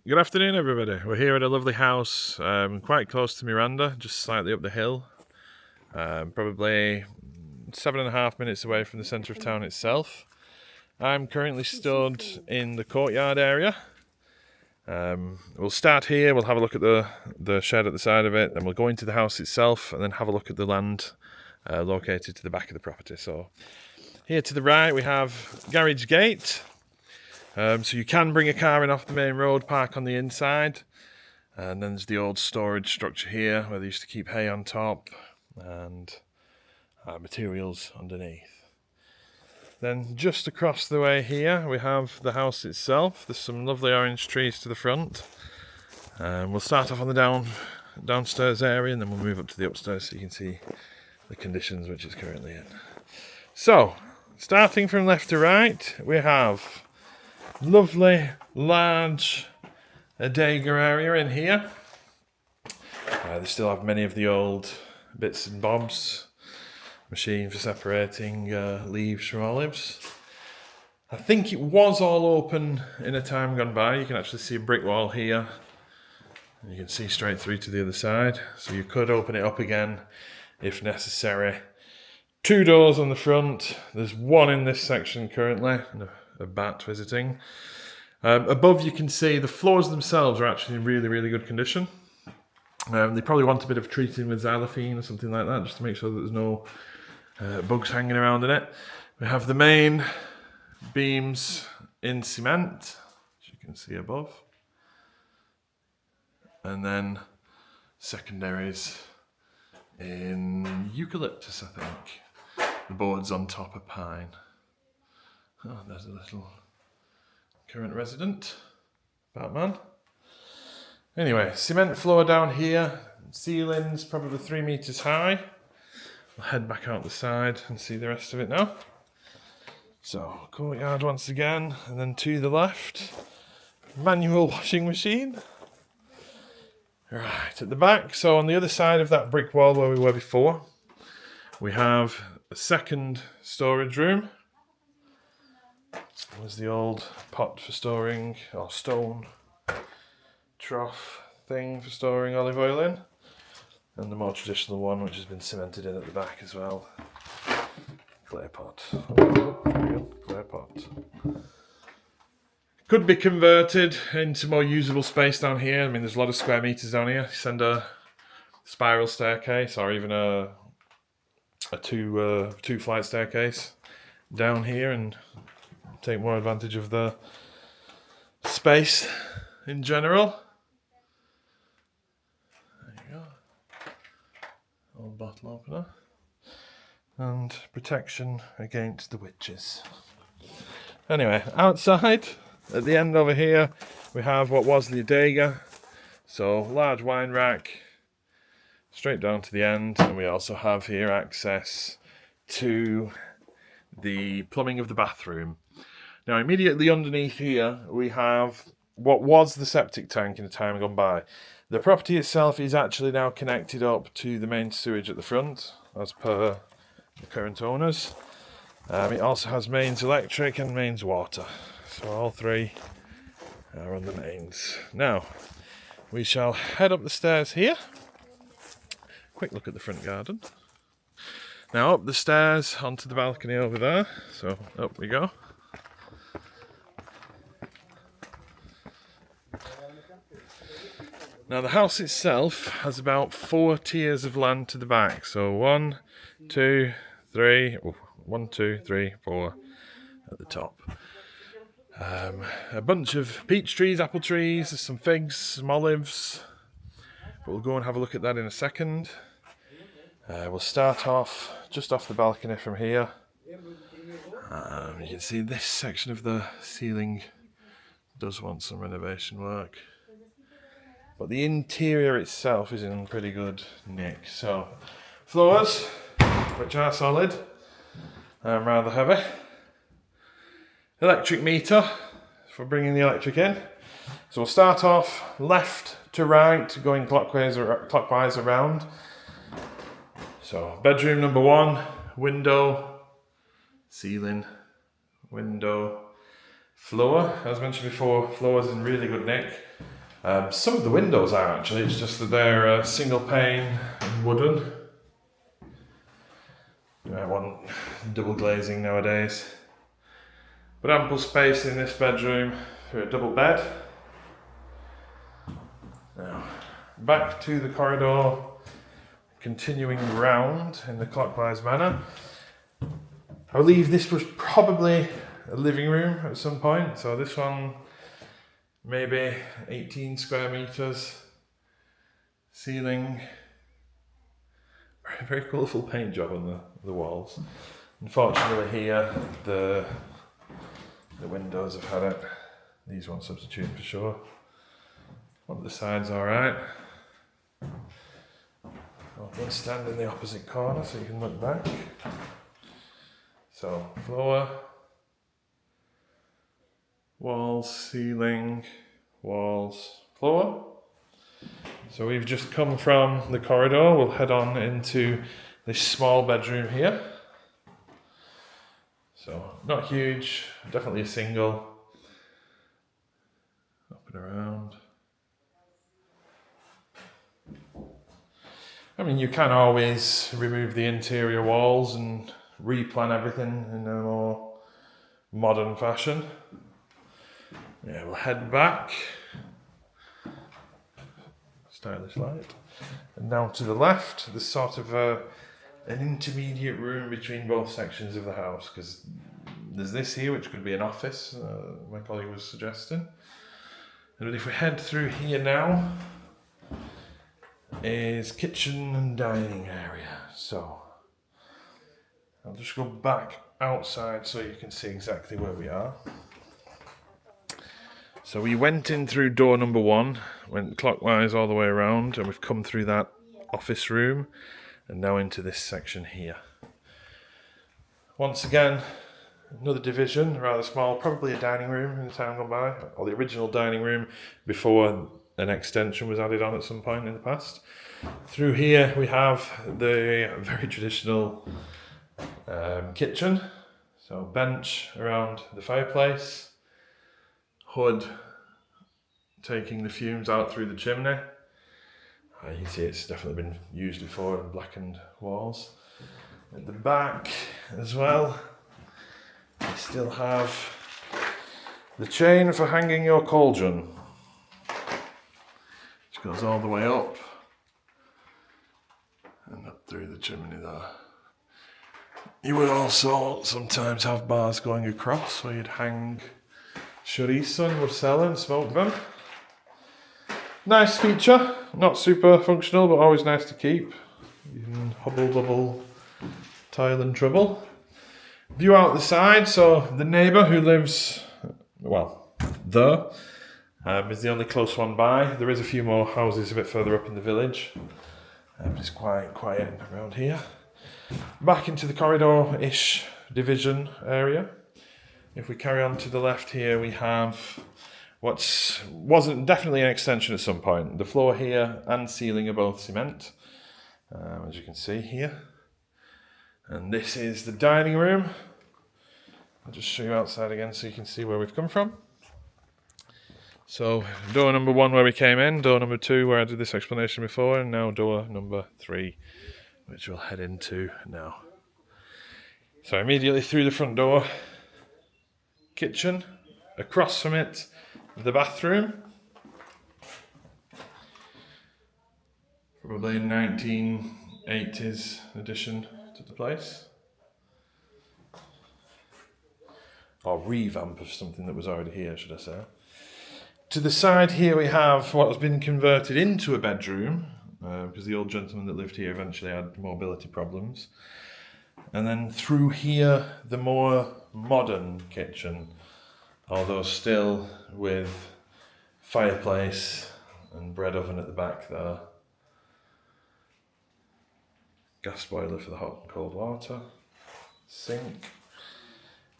Good afternoon, everybody. We're here at a lovely house, quite close to Miranda, just slightly up the hill. Probably 7.5 minutes away from the centre of town itself. I'm currently stood in the courtyard area. We'll start here, we'll have a look at the shed at the side of it, then we'll go into the house itself and then have a look at the land located to the back of the property. So here to the right we have garage gate. So you can bring a car in off the main road, park on the inside. And then there's the old storage structure here where they used to keep hay on top and materials underneath. Then just across the way here we have the house itself. There's some lovely orange trees to the front. We'll start off on the downstairs area and then we'll move up to the upstairs so you can see the conditions which it's currently in. So, starting from left to right, we have lovely, large adega area in here. They still have many of the old bits and bobs. Machine for separating leaves from olives. I think it was all open in a time gone by. You can actually see a brick wall here. You can see straight through to the other side. So you could open it up again if necessary. 2 doors on the front. There's one in this section currently. A bat visiting. Above you can see the floors themselves are actually in really, really good condition. They probably want a bit of treating with xylophane or something like that just to make sure that there's no bugs hanging around in it. We have the main beams in cement, as you can see above. And then secondaries in eucalyptus, I think. The boards on top are pine. Oh, there's a little current resident, Batman. Anyway, cement floor down here, ceilings probably 3 meters high. We'll head back out the side and see the rest of it now. So, courtyard once again, and then to the left, manual washing machine. Right, at the back, so on the other side of that brick wall where we were before, we have a second storage room. There's the old pot for storing, or stone trough thing for storing olive oil in, and the more traditional one which has been cemented in at the back as well. Clay pot. Clay pot. Could be converted into more usable space down here. I mean, there's a lot of square meters down here. You send a spiral staircase or even a two-flight staircase down here and take more advantage of the space in general. There you go. Old bottle opener. And protection against the witches. Anyway, outside, at the end over here, we have what was the adega. So, large wine rack, straight down to the end. And we also have here access to the plumbing of the bathroom. Now, immediately underneath here, we have what was the septic tank in a time gone by. The property itself is actually now connected up to the main sewage at the front, as per the current owners. It also has mains electric and mains water. So all three are on the mains. Now, we shall head up the stairs here. Quick look at the front garden. Now up the stairs onto the balcony over there. So up we go. Now the house itself has about 4 tiers of land to the back. So 1, 2, 3, 1, 2, 3, 4 at the top. A bunch of peach trees, apple trees, there's some figs, some olives. But we'll go and have a look at that in a second. We'll start off just off the balcony from here. You can see this section of the ceiling does want some renovation work. But the interior itself is in pretty good nick. So, floors, which are solid and rather heavy. Electric meter for bringing the electric in. So we'll start off left to right, going clockwise around. So, bedroom number 1, window, ceiling, window, floor. As mentioned before, floor is in really good nick. Some of the windows are actually, it's just that they're single pane and wooden. I want double glazing nowadays. But ample space in this bedroom for a double bed. Now, back to the corridor, continuing round in the clockwise manner. I believe this was probably a living room at some point, so this one maybe 18 square meters, ceiling, very colourful paint job on the walls. Unfortunately here the windows have had it, these won't substitute for sure. On the side's alright. I'll stand in the opposite corner so you can look back. So, floor, walls, ceiling, walls, floor. So we've just come from the corridor, we'll head on into this small bedroom here. So, not huge, definitely a single. Up and around. I mean, you can always remove the interior walls and replan everything in a more modern fashion. Yeah, we'll head back. Stylish light. And now to the left, there's sort of an intermediate room between both sections of the house, because there's this here, which could be an office, my colleague was suggesting. And if we head through here now, is kitchen and dining area. So I'll just go back outside so you can see exactly where we are. So we went in through door number 1, went clockwise all the way around, and we've come through that office room and now into this section here. Once again, another division, rather small, probably a dining room in the time gone by, or the original dining room before an extension was added on at some point in the past. Through here we have the very traditional kitchen, so bench around the fireplace, hood taking the fumes out through the chimney. You can see it's definitely been used before, and blackened walls. At the back as well, you still have the chain for hanging your cauldron, which goes all the way up and up through the chimney there. You would also sometimes have bars going across where you'd hang chorizo in your cellar and smoke them. Nice feature, not super functional, but always nice to keep. You can hubble bubble tile and trouble. View out the side, so the neighbour who lives, well, there, is the only close one by. There is a few more houses a bit further up in the village. It's quite quiet around here. Back into the corridor-ish division area. If we carry on to the left here, we have wasn't definitely an extension at some point. The floor here and ceiling are both cement, as you can see here. And this is the dining room. I'll just show you outside again so you can see where we've come from. So door number 1 where we came in, door number 2 where I did this explanation before, and now door number 3, which we'll head into now. So immediately through the front door, kitchen, across from it, the bathroom. Probably a 1980s addition to the place. Or revamp of something that was already here, should I say. To the side here we have what has been converted into a bedroom, because the old gentleman that lived here eventually had mobility problems. And then through here, the more modern kitchen, although still with fireplace and bread oven at the back there. Gas boiler for the hot and cold water. Sink.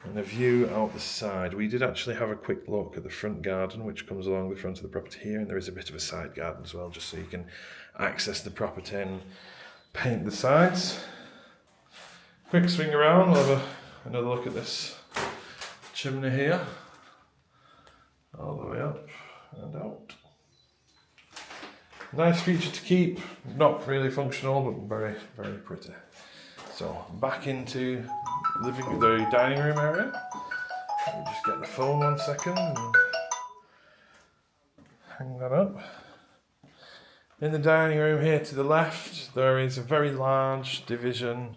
And a view out the side. We did actually have a quick look at the front garden, which comes along the front of the property here, and there is a bit of a side garden as well, just so you can access the property and paint the sides. Quick swing around, we'll have another look at this chimney here. All the way up and out. Nice feature to keep, not really functional, but very, very pretty. So back into the dining room area. Let me just get the phone 1 second and hang that up. In the dining room here to the left, there is a very large division,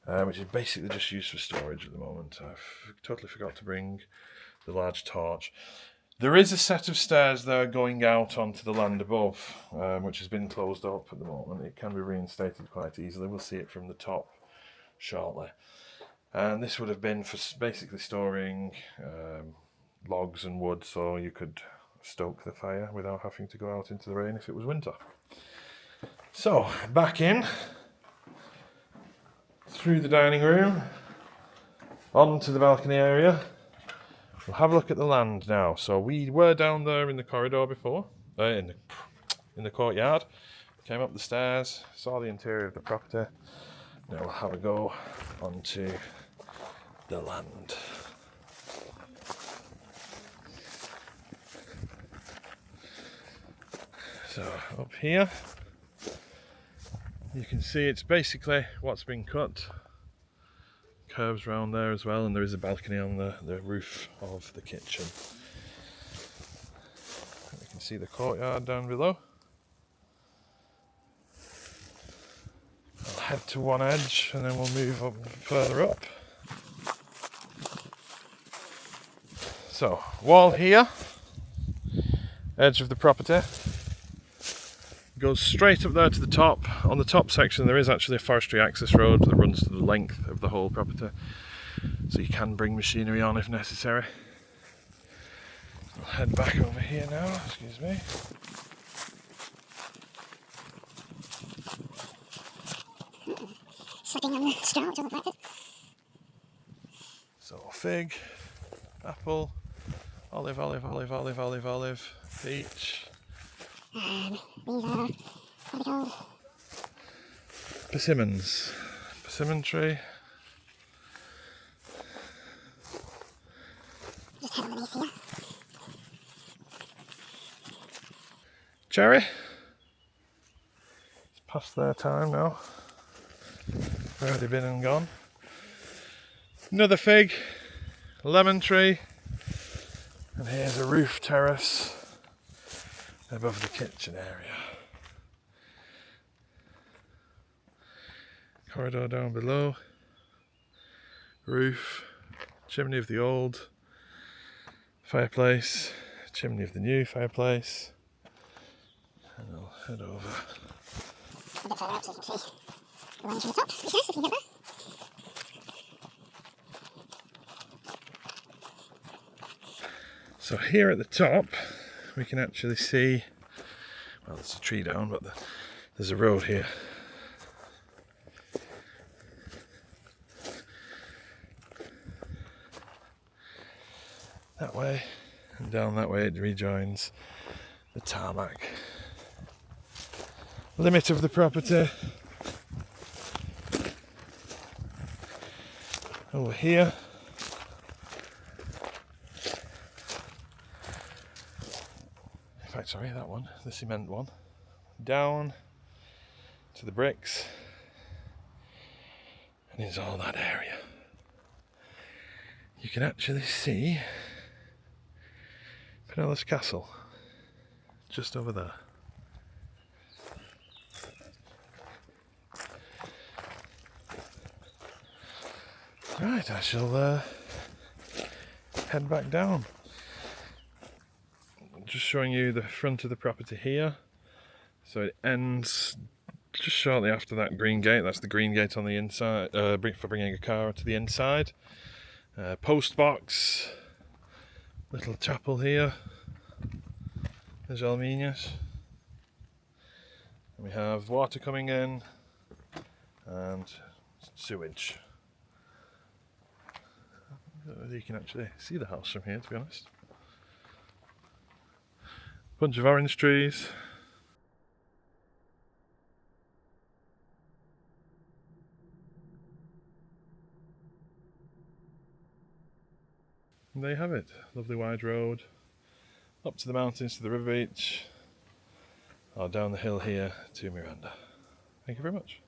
which is basically just used for storage at the moment. I've totally forgot to bring the large torch. There is a set of stairs there going out onto the land above, which has been closed up at the moment. It can be reinstated quite easily. We'll see it from the top shortly. And this would have been for basically storing logs and wood, so you could stoke the fire without having to go out into the rain if it was winter. So, back in, through the dining room, onto the balcony area. We'll have a look at the land now. So we were down there in the corridor before, in the courtyard. Came up the stairs, saw the interior of the property. Now we'll have a go onto the land. So up here, you can see it's basically what's been cut. Curves around there as well, and there is a balcony on the roof of the kitchen. You can see the courtyard down below. I'll head to one edge and then we'll move up further up. So, wall here, edge of the property. Goes straight up there to the top. On the top section there is actually a forestry access road that runs to the length of the whole property, so you can bring machinery on if necessary. I'll head back over here now, excuse me. Slipping on the straw, which doesn't like it. So fig, apple, olive, peach. These are, what are they called? Persimmons. Persimmon tree. Just head underneath here. Cherry. It's past their time now. Already been and gone. Another fig. Lemon tree. And here's a roof terrace above the kitchen area. Corridor down below. Roof. Chimney of the old fireplace. Chimney of the new fireplace. And I'll head over. A bit further up so you can see the range from the top. It's nice if you can get there. So here at the top we can actually see, well, there's a tree down, but there's a road here. That way, and down that way it rejoins the tarmac. Limit of the property over here. In fact, sorry, that one, the cement one. Down to the bricks, and into all that area. You can actually see Penela's castle just over there. Right, I shall head back down. Just showing you the front of the property here. So it ends just shortly after that green gate. That's the green gate on the inside, for bringing a car to the inside. Post box, little chapel here. There's Almenius. And we have water coming in and sewage. You can actually see the house from here, to be honest. Bunch of orange trees. And there you have it. Lovely wide road. Up to the mountains, to the river beach. or down the hill here to Miranda. Thank you very much.